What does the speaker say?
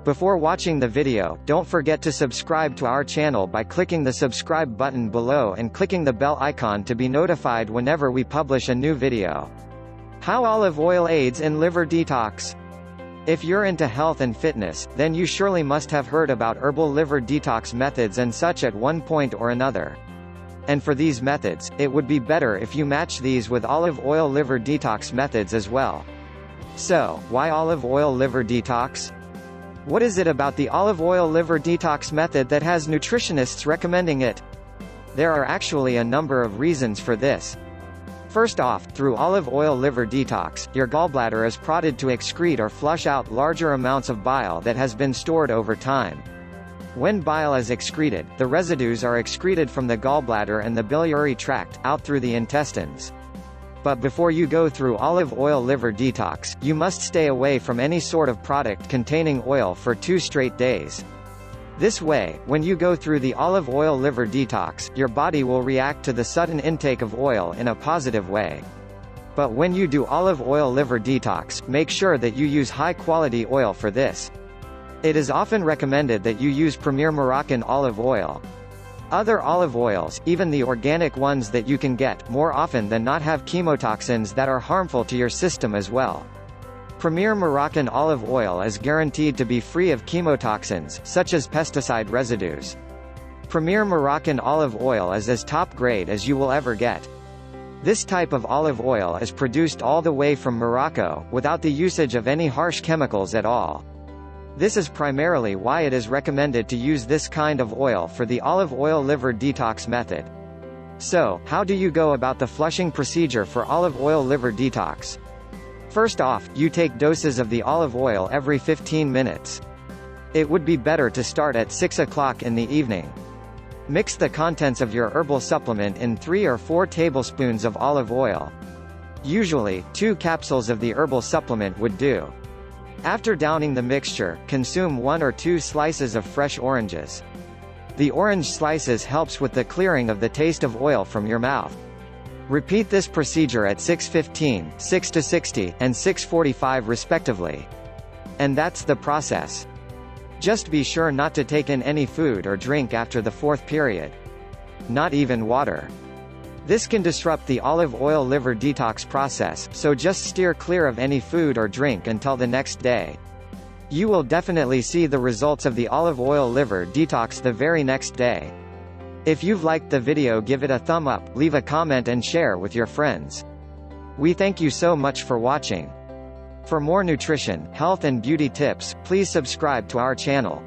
Before watching the video, don't forget to subscribe to our channel by clicking the subscribe button below and clicking the bell icon to be notified whenever we publish a new video. How olive oil aids in liver detox. If you're into health and fitness, then you surely must have heard about herbal liver detox methods and such at one point or another. And for these methods, it would be better if you match these with olive oil liver detox methods as well. So, why olive oil liver detox? What is it about the olive oil liver detox method that has nutritionists recommending it? There are actually a number of reasons for this. First off, through olive oil liver detox, your gallbladder is prodded to excrete or flush out larger amounts of bile that has been stored over time. When bile is excreted, the residues are excreted from the gallbladder and the biliary tract, out through the intestines. But before you go through olive oil liver detox, you must stay away from any sort of product containing oil for 2 straight days. This way, when you go through the olive oil liver detox, your body will react to the sudden intake of oil in a positive way. But when you do olive oil liver detox, make sure that you use high-quality oil for this. It is often recommended that you use Premier Moroccan olive oil. Other olive oils, even the organic ones that you can get, more often than not have chemotoxins that are harmful to your system as well. Premier Moroccan olive oil is guaranteed to be free of chemotoxins, such as pesticide residues. Premier Moroccan olive oil is as top grade as you will ever get. This type of olive oil is produced all the way from Morocco, without the usage of any harsh chemicals at all. This is primarily why it is recommended to use this kind of oil for the olive oil liver detox method. So, how do you go about the flushing procedure for olive oil liver detox? First off, you take doses of the olive oil every 15 minutes. It would be better to start at 6 o'clock in the evening. Mix the contents of your herbal supplement in 3 or 4 tablespoons of olive oil. Usually, 2 capsules of the herbal supplement would do. After downing the mixture, consume 1 or 2 slices of fresh oranges. The orange slices helps with the clearing of the taste of oil from your mouth. Repeat this procedure at 6:15, 6 to 60, and 6:45 respectively. And that's the process. Just be sure not to take in any food or drink after the 4th period. Not even water. This can disrupt the olive oil liver detox process, so just steer clear of any food or drink until the next day. You will definitely see the results of the olive oil liver detox the very next day. If you've liked the video, give it a thumb up, leave a comment and share with your friends. We thank you so much for watching. For more nutrition, health and beauty tips, please subscribe to our channel.